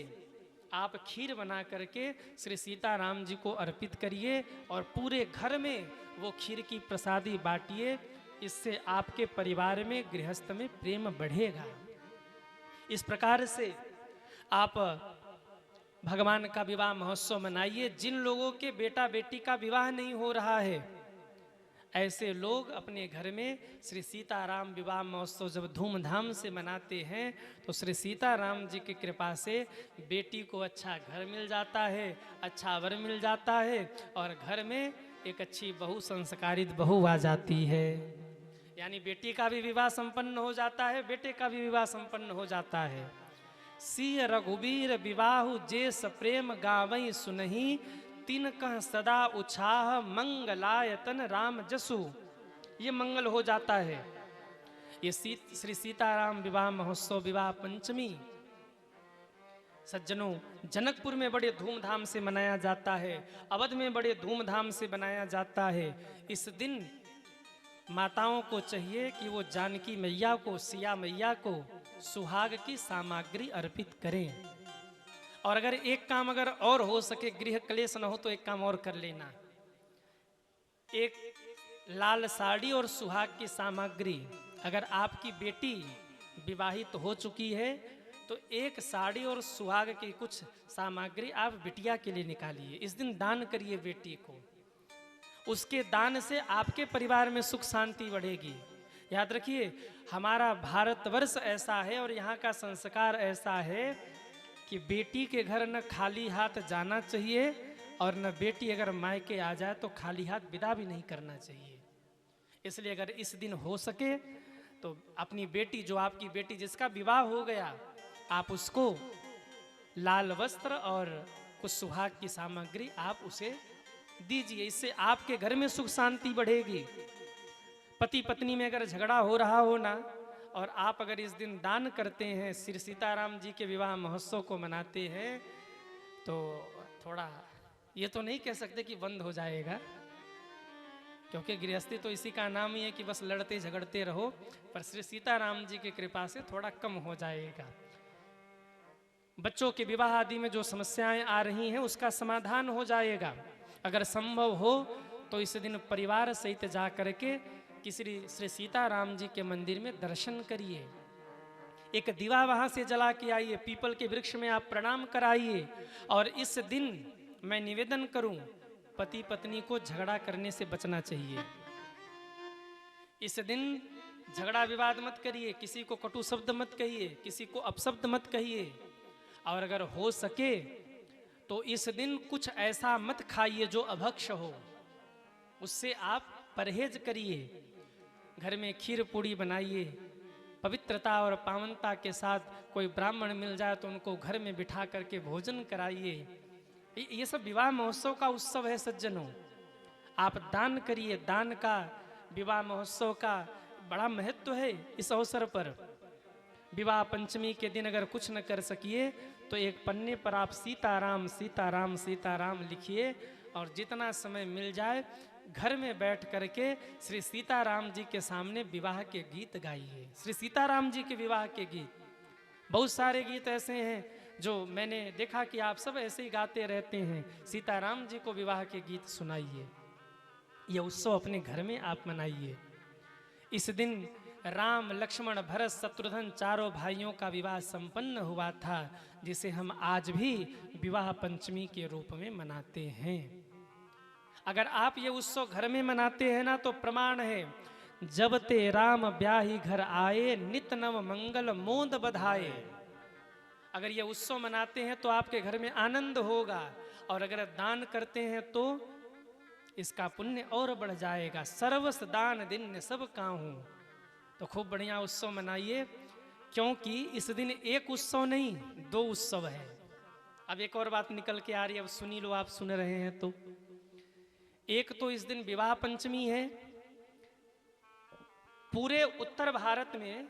आप खीर बना करके श्री सीताराम जी को अर्पित करिए और पूरे घर में वो खीर की प्रसादी बांटिए। इससे आपके परिवार में, गृहस्थ में प्रेम बढ़ेगा। इस प्रकार से आप भगवान का विवाह महोत्सव मनाइए। जिन लोगों के बेटा बेटी का विवाह नहीं हो रहा है, ऐसे लोग अपने घर में श्री सीताराम विवाह महोत्सव जब धूमधाम से मनाते हैं तो श्री सीताराम जी की कृपा से बेटी को अच्छा घर मिल जाता है, अच्छा वर मिल जाता है और घर में एक अच्छी बहु, संस्कारित बहू आ जाती है। यानी बेटी का भी विवाह संपन्न हो जाता है, बेटे का भी विवाह संपन्न हो जाता है। सिय रघुबीर विवाहु जे सप्रेम गावई सुनहि, तिन कह सदा उछाह मंगलायतन राम जसु। ये मंगल हो जाता है। ये श्री सीताराम विवाह महोत्सव, विवाह पंचमी सज्जनों जनकपुर में बड़े धूमधाम से मनाया जाता है, अवध में बड़े धूमधाम से मनाया जाता है। इस दिन माताओं को चाहिए कि वो जानकी मैया को, सिया मैया को सुहाग की सामग्री अर्पित करें। और अगर एक काम अगर और हो सके, गृह क्लेश न हो तो एक काम और कर लेना। एक लाल साड़ी और सुहाग की सामग्री, अगर आपकी बेटी विवाहित हो चुकी है तो एक साड़ी और सुहाग की कुछ सामग्री आप बिटिया के लिए निकालिए। इस दिन दान करिए बेटी को। उसके दान से आपके परिवार में सुख शांति बढ़ेगी। याद रखिए, हमारा भारतवर्ष ऐसा है और यहाँ का संस्कार ऐसा है कि बेटी के घर न खाली हाथ जाना चाहिए और न बेटी अगर मायके आ जाए तो खाली हाथ विदा भी नहीं करना चाहिए। इसलिए अगर इस दिन हो सके तो अपनी बेटी, जो आपकी बेटी जिसका विवाह हो गया, आप उसको लाल वस्त्र और कुछ सुहाग की सामग्री आप उसे दीजिए। इससे आपके घर में सुख शांति बढ़ेगी। पति पत्नी में अगर झगड़ा हो रहा हो ना, और आप अगर इस दिन दान करते हैं, श्री सीताराम जी के विवाह महोत्सव को मनाते हैं, तो थोड़ा ये तो नहीं कह सकते कि बंद हो जाएगा, क्योंकि गृहस्थी तो इसी का नाम ही है कि बस लड़ते झगड़ते रहो, पर श्री सीताराम जी की कृपा से थोड़ा कम हो जाएगा। बच्चों के विवाह आदि में जो समस्याएं आ रही हैं उसका समाधान हो जाएगा। अगर संभव हो तो इस दिन परिवार सहित जा करके श्री सीताराम जी के मंदिर में दर्शन करिए। एक दिवा वहां से जला के आइए, पीपल के वृक्ष में आप प्रणाम कराइए। और इस दिन मैं निवेदन करूं, पति पत्नी को झगड़ा करने से बचना चाहिए। इस दिन झगड़ा विवाद मत करिए, किसी को कटु शब्द मत कहिए, किसी को अपशब्द मत कहिए। और अगर हो सके तो इस दिन कुछ ऐसा मत खाइए जो अभक्ष हो, उससे आप परहेज करिए। घर में खीर पूड़ी बनाइए, पवित्रता और पावनता के साथ कोई ब्राह्मण मिल जाए तो उनको घर में बिठा करके भोजन कराइए। ये सब विवाह महोत्सव का उत्सव है सज्जनों। आप दान करिए, दान का विवाह महोत्सव का बड़ा महत्व है। इस अवसर पर विवाह पंचमी के दिन अगर कुछ न कर सकिए तो एक पन्ने पर आप सीताराम सीताराम सीताराम लिखिए और जितना समय मिल जाए घर में बैठ करके श्री सीताराम जी के सामने विवाह के गीत गाइए। श्री सीताराम जी के विवाह के गीत, बहुत सारे गीत ऐसे हैं जो मैंने देखा कि आप सब ऐसे ही गाते रहते हैं। सीताराम जी को विवाह के गीत सुनाइए। यह उत्सव अपने घर में आप मनाइए। इस दिन राम लक्ष्मण भरत शत्रुघ्न चारों भाइयों का विवाह संपन्न हुआ था, जिसे हम आज भी विवाह पंचमी के रूप में मनाते हैं। अगर आप ये उत्सव घर में मनाते हैं ना तो प्रमाण है, जब ते राम ब्याही घर आए नित नव मंगल मोद बधाए। अगर ये उत्सव मनाते हैं तो आपके घर में आनंद होगा, और अगर दान करते हैं तो इसका पुण्य और बढ़ जाएगा। सर्वस दान दिन सब काहूं। तो खूब बढ़िया उत्सव मनाइए, क्योंकि इस दिन एक उत्सव नहीं, दो उत्सव है। अब एक और बात निकल के आ रही है, अब सुनी लो, आप सुन रहे हैं तो। एक तो इस दिन विवाह पंचमी है। पूरे उत्तर भारत में,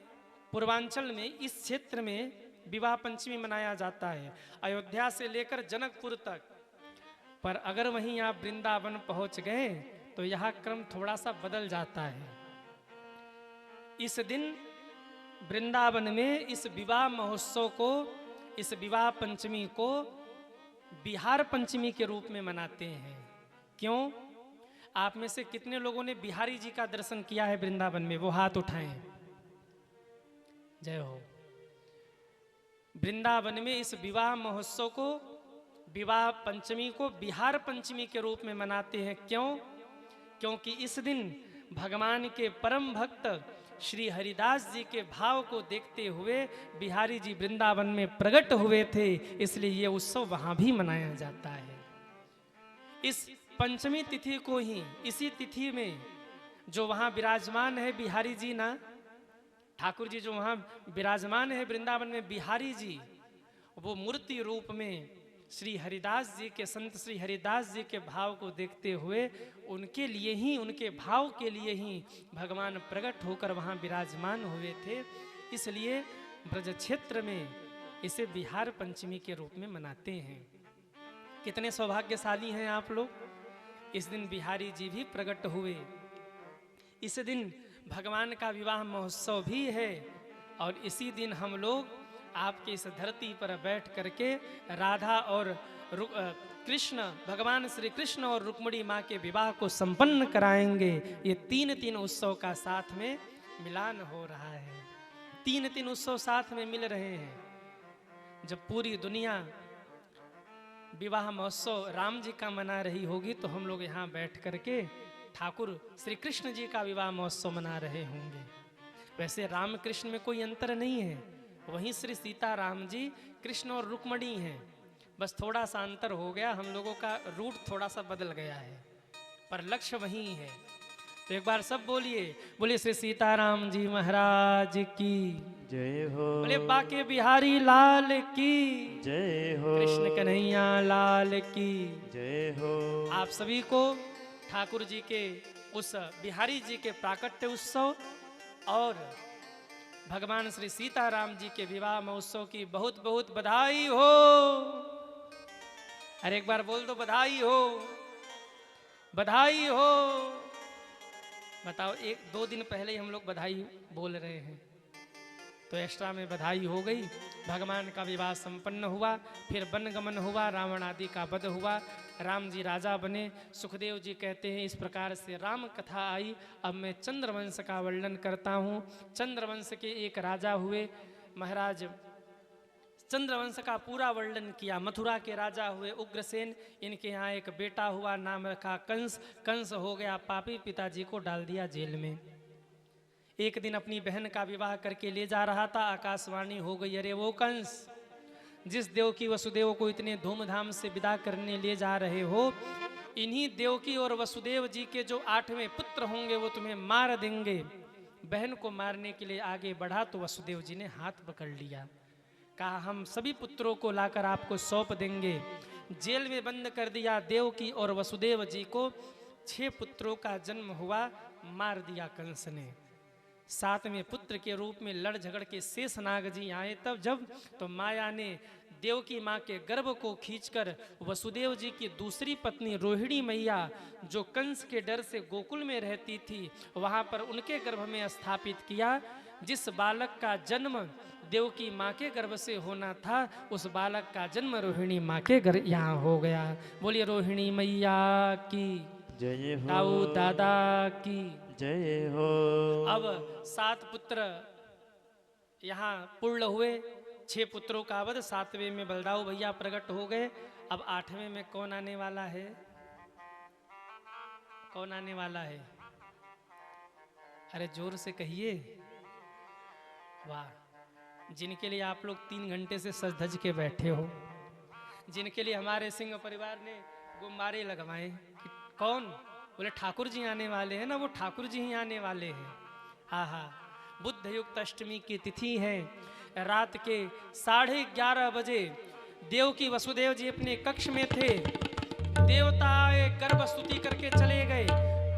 पूर्वांचल में, इस क्षेत्र में विवाह पंचमी मनाया जाता है, अयोध्या से लेकर जनकपुर तक। पर अगर वहीं आप वृंदावन पहुंच गए तो यह क्रम थोड़ा सा बदल जाता है। इस दिन वृंदावन में इस विवाह महोत्सव को, इस विवाह पंचमी को बिहार पंचमी के रूप में मनाते हैं। क्यों? आप में से कितने लोगों ने बिहारी जी का दर्शन किया है वृंदावन में? वो हाथ उठाएं। जय हो। वृंदावन में इस विवाह महोत्सव को, विवाह पंचमी को बिहार पंचमी के रूप में मनाते हैं। क्यों? क्योंकि इस दिन भगवान के परम भक्त श्री हरिदास जी के भाव को देखते हुए बिहारी जी वृंदावन में प्रकट हुए थे, इसलिए यह उत्सव वहां भी मनाया जाता है। इस पंचमी तिथि को ही, इसी तिथि में जो वहां विराजमान है बिहारी जी ना, ठाकुर जी जो वहां विराजमान है वृंदावन में बिहारी जी, वो मूर्ति रूप में श्री हरिदास जी के, संत श्री हरिदास जी के भाव को देखते हुए उनके लिए ही, उनके भाव के लिए ही भगवान प्रकट होकर वहाँ विराजमान हुए थे। इसलिए ब्रज क्षेत्र में इसे बिहार पंचमी के रूप में मनाते हैं। कितने सौभाग्यशाली हैं आप लोग। इस दिन बिहारी जी भी प्रकट हुए। इस दिन भगवान का विवाह महोत्सव भी है, और इसी दिन हम लोग आपके इस धरती पर बैठ करके राधा और कृष्ण, भगवान श्री कृष्ण और रुक्मिणी माँ के विवाह को संपन्न कराएंगे। ये तीन उत्सव का साथ में मिलान हो रहा है। तीन उत्सव साथ में मिल रहे हैं। जब पूरी दुनिया विवाह महोत्सव राम जी का मना रही होगी तो हम लोग यहाँ बैठ करके ठाकुर श्री कृष्ण जी का विवाह महोत्सव मना रहे होंगे। वैसे राम कृष्ण में कोई अंतर नहीं है, वहीं श्री सीताराम जी कृष्ण और रुक्मिणी हैं। बस थोड़ा सा अंतर हो गया, हम लोगों का रूट थोड़ा सा बदल गया है, पर लक्ष्य वही है। तो एक बार सब बोलिए, बोलिए श्री सीताराम जी महाराज की जय हो। बोले बाके बिहारी लाल की जय हो। कृष्ण कन्हैया लाल की जय हो। आप सभी को ठाकुर जी के उस बिहारी जी के प्राकट्य उत्सव और भगवान श्री सीताराम जी के विवाह महोत्सव की बहुत बहुत बधाई हो। अरे एक बार बोल दो, बधाई हो, बधाई हो। बताओ, एक दो दिन पहले ही हम लोग बधाई बोल रहे हैं, तो एक्स्ट्रा में बधाई हो गई। भगवान का विवाह संपन्न हुआ, फिर वनगमन हुआ, रावण आदि का वध हुआ, राम जी राजा बने। सुखदेव जी कहते हैं इस प्रकार से राम कथा आई। अब मैं चंद्रवंश का वर्णन करता हूँ। चंद्रवंश के एक राजा हुए, महाराज चंद्रवंश का पूरा वर्णन किया। मथुरा के राजा हुए उग्रसेन, इनके यहाँ एक बेटा हुआ, नाम रखा कंस। कंस हो गया पापी, पिताजी को डाल दिया जेल में। एक दिन अपनी बहन का विवाह करके ले जा रहा था, आकाशवाणी हो गई, अरे वो कंस जिस देवकी वसुदेव को इतने धूमधाम से विदा करने ले जा रहे हो, इन्हीं देवकी और वसुदेव जी के जो 8वें पुत्र होंगे वो तुम्हें मार देंगे। बहन को मारने के लिए आगे बढ़ा तो वसुदेव जी ने हाथ पकड़ लिया, कहा हम सभी पुत्रों को लाकर आपको सौंप देंगे। जेल में बंद कर दिया। देवकी और वसुदेव जी को 6 पुत्रों का जन्म हुआ, मार दिया कंस ने। 7वें पुत्र के रूप में लड़ झगड़ के शेषनाग जी आए, तब जब तो माया ने देवकी माँ के गर्भ को खींचकर वसुदेव जी की दूसरी पत्नी रोहिणी मैया, जो कंस के डर से गोकुल में रहती थी, वहां पर उनके गर्भ में स्थापित किया। जिस बालक का जन्म देवकी माँ के गर्भ से होना था, उस बालक का जन्म रोहिणी माँ के घर यहाँ हो गया। बोलिए रोहिणी मैया की जय हो, ताऊ दादा की जय हो। अब 7 पुत्र यहाँ पूर्ण हुए, 6 पुत्रों का वध। 7वें में बलदाऊ भैया प्रकट हो गए। अब 8वें में कौन आने वाला है? कौन आने वाला है? अरे जोर से कहिए। वाह, जिनके लिए आप लोग 3 घंटे से सज धज के बैठे हो, जिनके लिए हमारे सिंह परिवार ने गुब्बारे लगवाए। कौन? बोले ठाकुर जी आने वाले हैं ना, वो ठाकुर जी ही आने वाले हैं। हाँ हाँ, बुद्ध युक्त अष्टमी की तिथि है। रात के 11:30 बजे देवकी वसुदेव जी अपने कक्ष में थे। देवता गर्भ स्तुति करके चले गए।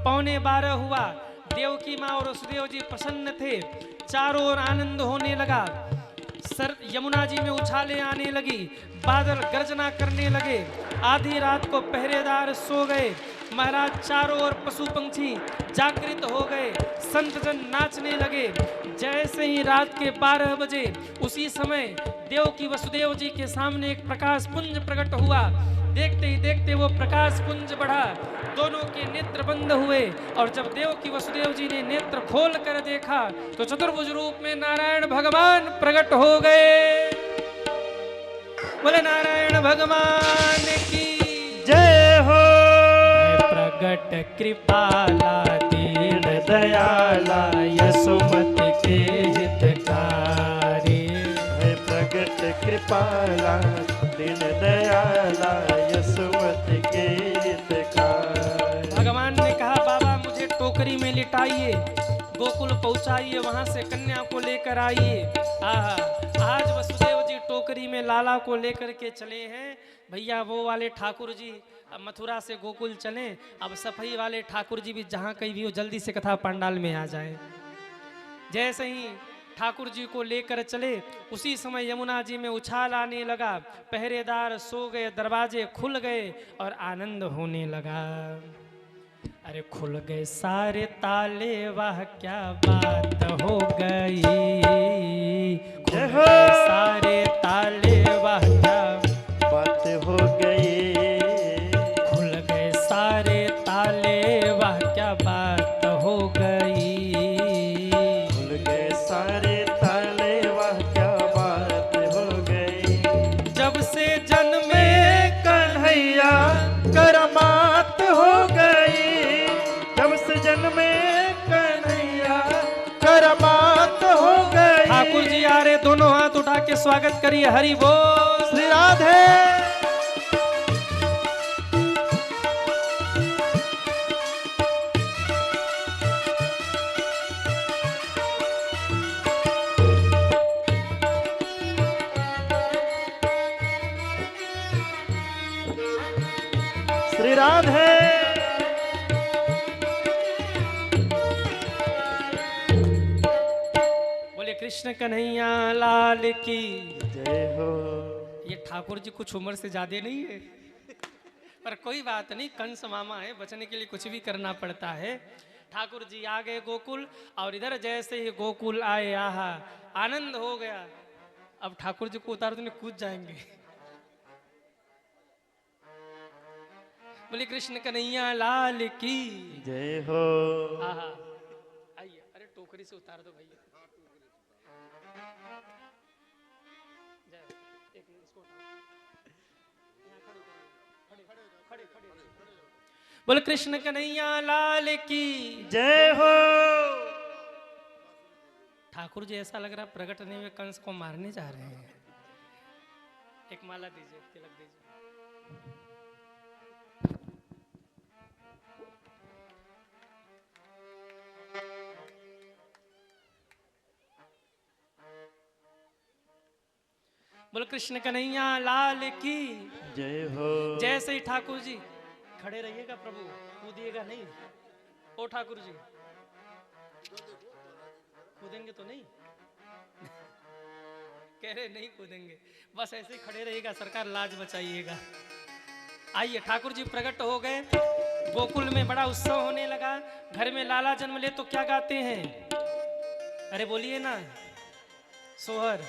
11:15 हुआ। देवकी माँ और वसुदेव जी प्रसन्न थे। चारों ओर आनंद होने लगा। सर यमुना जी में उछाले आने लगी, बादल गर्जना करने लगे। आधी रात को पहरेदार सो गए। महाराज चारों ओर पशु पंछी जागृत हो गए। संत जन नाचने लगे। जैसे ही रात के 12 बजे उसी समय देवकी वसुदेव जी के सामने एक प्रकाश पुंज प्रकट हुआ। देखते ही देखते वो प्रकाश पुंज बढ़ा, दोनों के नेत्र बंद हुए। और जब देवकी वसुदेव जी ने नेत्र खोल कर देखा तो चतुर्भुज रूप में नारायण भगवान प्रकट हो गए। बोले नारायण भगवान की जय हो। प्रगट कृपाला दीन दयाला यशोमति के हितकारी। है प्रगट कृपाला दीन दयाला यशोमति के हितकारी। भगवान ने कहा बाबा मुझे टोकरी में लिटाइए, गोकुल पहुंचाइए, वहां से कन्या को लेकर आइए। आहा, आज वसुदेव जी टोकरी में लाला को लेकर के चले हैं। भैया वो वाले ठाकुर जी अब मथुरा से गोकुल चले। अब सफाई वाले ठाकुर जी भी जहाँ कहीं भी हो जल्दी से कथा पंडाल में आ जाए। जैसे ही ठाकुर जी को लेकर चले, उसी समय यमुना जी में उछाल आने लगा। पहरेदार सो गए, दरवाजे खुल गए और आनंद होने लगा। अरे खुल गए सारे ताले, वाह क्या बात हो गई। खुल गए सारे ताले, वाह क्या बात हो गई। खुल गए सारे ताले, वाह क्या बात हो गई। खुल गए सारे ताले, वाह क्या बात हो गई। जब से जन्मे कन्हैया करमात हो गई। जब से जन्मे कन्हैया करमात हो गई। ठाकुर जी आ रहे, दोनों हाथ उठा के स्वागत करिए। हरि बोल। श्री राधे। श्री राधे। बोले कृष्ण कन्हैया लाल की। जय हो। ये ठाकुर जी कुछ उम्र से ज्यादा नहीं है, पर कोई बात नहीं, कंस मामा है, बचने के लिए कुछ भी करना पड़ता है। ठाकुर जी आ गए गोकुल, और इधर जैसे ही गोकुल आए, आहा आनंद हो गया। अब ठाकुर जी को उतार देने कूद जाएंगे। बोले कृष्ण कन्हैया लाल की जय हो। आहा, आइए। अरे टोकरी से उतार दो भैया। जय, एक मिनट इसको उठाओ। यहाँ खड़े करो, खड़े खड़े खड़े। बोले कृष्ण कन्हैया लाल की जय हो। ठाकुर जी ऐसा लग रहा है प्रकट नहीं हुए कंस को मारने जा रहे हैं। एक माला दीजिए, तिलक दीजिए। बोलो कृष्ण कन्हैया लाल की जय हो। जैसे ही ठाकुर जी खड़े रहिएगा प्रभु, कूदिएगा नहीं। ओ ठाकुर जी कूदेंगे तो नहीं? कह रहे नहीं कूदेंगे, बस ऐसे ही खड़े रहिएगा सरकार, लाज बचाइएगा। आइए ठाकुर जी प्रकट हो गए, गोकुल में बड़ा उत्सव होने लगा। घर में लाला जन्म ले तो क्या गाते हैं? अरे बोलिए ना, सोहर।